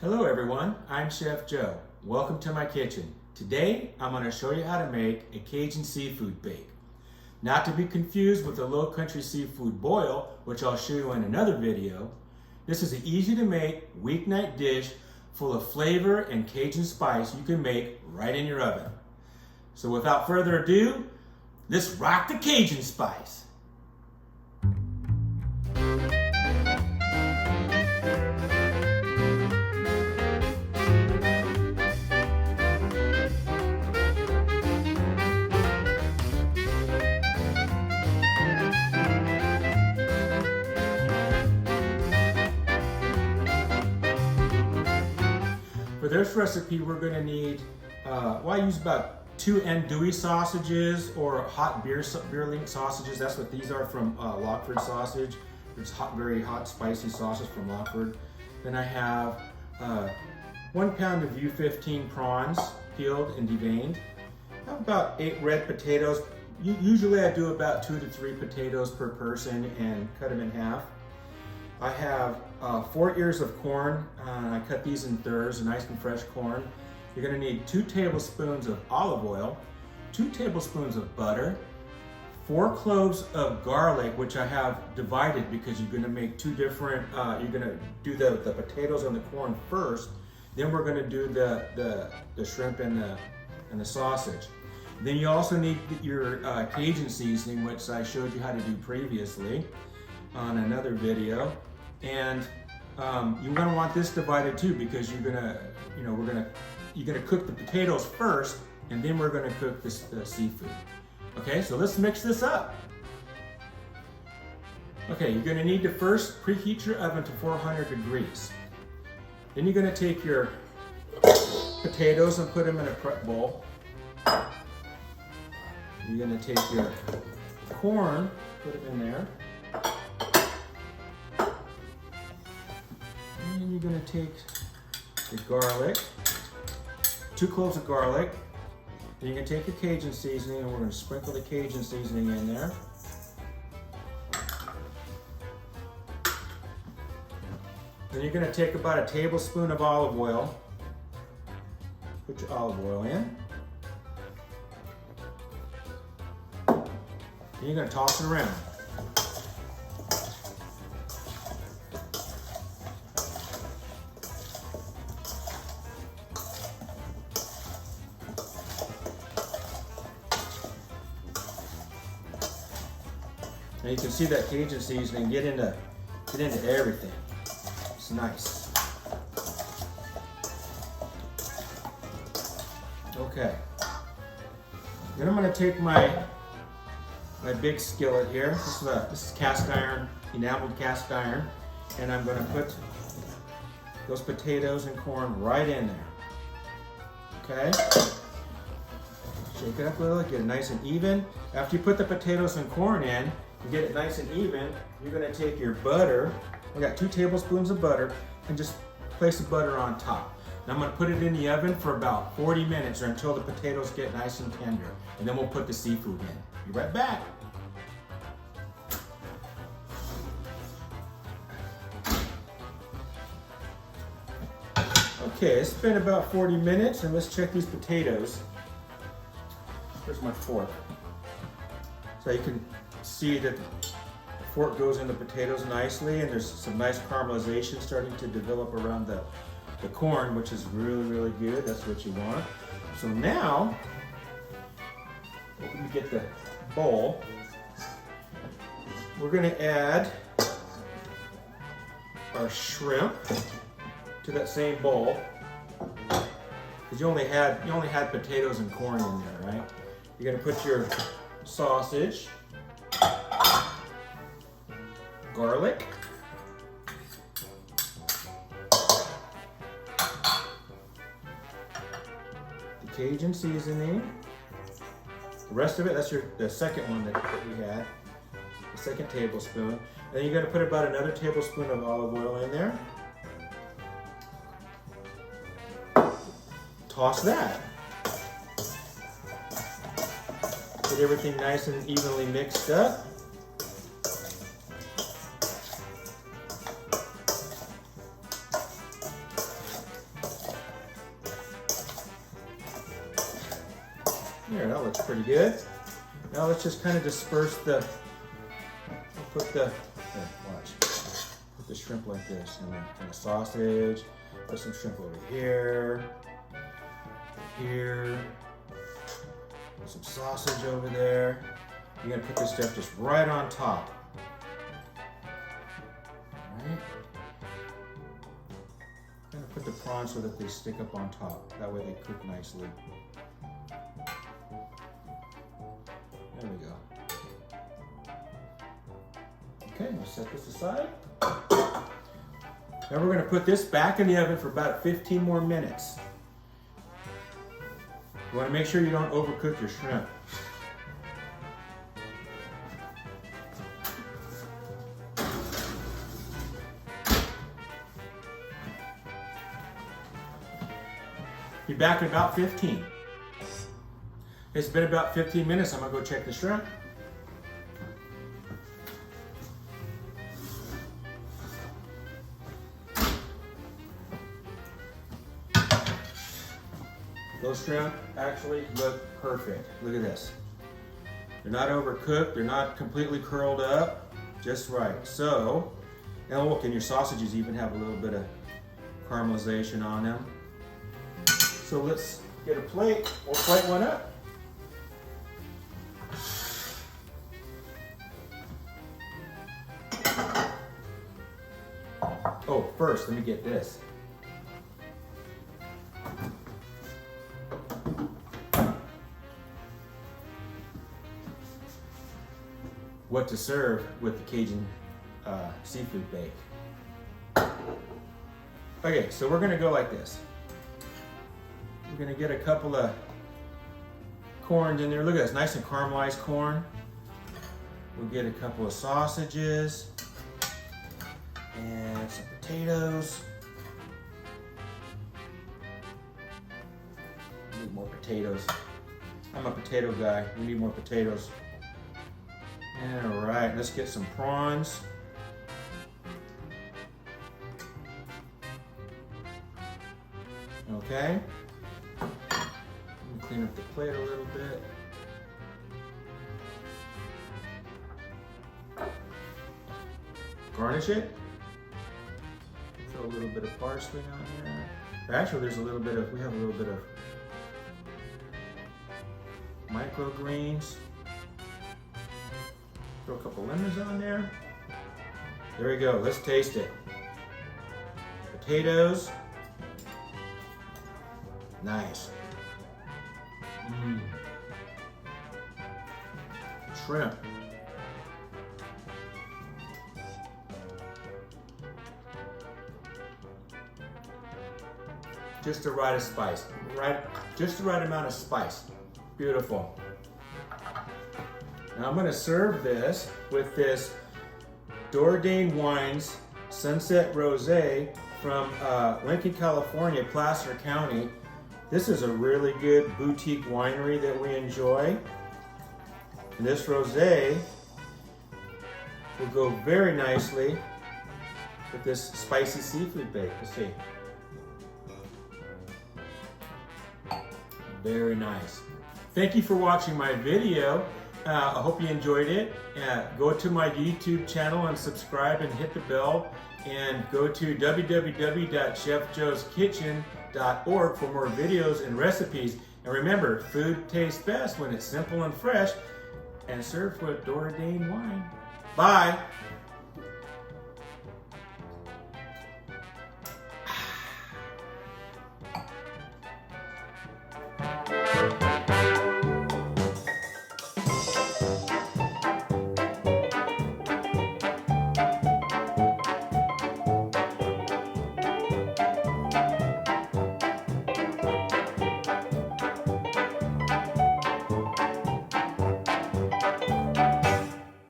Hello everyone, I'm Chef Joe. Welcome to my kitchen. Today I'm going to show you how to make a Cajun seafood bake. Not to be confused with the low country seafood boil, which I'll show you in another video. This is an easy to make weeknight dish full of flavor and Cajun spice you can make right in your oven. So without further ado, let's rock the Cajun spice. For this recipe, we're going to need, I use about 2 andouille sausages or hot beer link sausages. That's what these are from Lockford Sausage. It's very hot, spicy sausage from Lockford. Then I have 1 pound of U15 prawns, peeled and deveined. I have about 8 red potatoes. Usually I do about 2 to 3 potatoes per person and cut them in half. I have 4 ears of corn. I cut these in thirds, nice and fresh corn. You're going to need 2 tablespoons of olive oil, 2 tablespoons of butter, 4 cloves of garlic, which I have divided because you're going to make 2 different, you're going to do the potatoes and the corn first, then we're going to do the shrimp and the sausage. Then you also need your Cajun seasoning, which I showed you how to do previously on another video. And you're going to want this divided too, because you're going to cook the potatoes first, and then we're going to cook the seafood. Okay, so let's mix this up. Okay, you're going to need to first preheat your oven to 400 degrees. Then you're going to take your potatoes and put them in a prep bowl. You're going to take your corn, put it in there. And you're going to take the garlic, 2 cloves of garlic. Then you're going to take your Cajun seasoning, and we're going to sprinkle the Cajun seasoning in there. Then you're going to take about a tablespoon of olive oil. Put your olive oil in. Then you're going to toss it around. Now you can see that Cajun seasoning get into everything. It's nice. Okay. Then I'm going to take my big skillet here. This is cast iron, enameled cast iron, and I'm going to put those potatoes and corn right in there. Okay. Shake it up a little, get it nice and even. After you put the potatoes and corn in, you get it nice and even, you're going to take your butter. I got 2 tablespoons of butter, and just place the butter on top. Now I'm going to put it in the oven for about 40 minutes or until the potatoes get nice and tender. And then we'll put the seafood in. Be right back. Okay, it's been about 40 minutes, and let's check these potatoes. Where's my fork? So you can see that the fork goes in the potatoes nicely, and there's some nice caramelization starting to develop around the corn, which is really, really good. That's what you want. So now, let me get the bowl. We're going to add our shrimp to that same bowl, because you only had potatoes and corn in there, right? You're going to put your sausage, garlic, the Cajun seasoning, the rest of it, that's the second one that we had, the second tablespoon. Then you're going to put about another tablespoon of olive oil in there. Toss that. Get everything nice and evenly mixed up. There, that looks pretty good. Now let's just kind of disperse the, we'll put the, here, watch. Put the shrimp like this, and then the sausage. Put some shrimp over here, here. Put some sausage over there. You're gonna put this stuff just right on top. All right. I'm gonna put the prawns so that they stick up on top. That way they cook nicely. There we go. Okay, we'll set this aside. Now we're going to put this back in the oven for about 15 more minutes. You want to make sure you don't overcook your shrimp. Be back in about 15. It's been about 15 minutes. I'm going to go check the shrimp. Those shrimp actually look perfect. Look at this. They're not overcooked. They're not completely curled up. Just right. So, and look, and your sausages even have a little bit of caramelization on them. So let's get a plate. We'll plate one up. Oh, first, let me get this. What to serve with the Cajun Seafood Bake. Okay, so we're gonna go like this. We're gonna get a couple of corns in there. Look at this, nice and caramelized corn. We'll get a couple of sausages and some potatoes. We need more potatoes. I'm a potato guy. We need more potatoes. All right, let's get some prawns. Okay. Let me clean up the plate a little bit. Garnish it. Throw a little bit of parsley on there. Actually, there's a little bit of, we have a little bit of microgreens. Throw a couple lemons on there. There we go, let's taste it. Potatoes. Nice. Shrimp. Just the right of spice. Just the right amount of spice. Beautiful. Now I'm going to serve this with this Dora Dain Wines Sunset Rosé from Lincoln, California, Placer County. This is a really good boutique winery that we enjoy. And this rosé will go very nicely with this spicy seafood bake. Let's see. Very nice. Thank you for watching my video. I hope you enjoyed it. Go to my YouTube channel and subscribe and hit the bell. And go to www.chefjoeskitchen.org for more videos and recipes. And remember, food tastes best when it's simple and fresh and served with Dora Dain wine. Bye.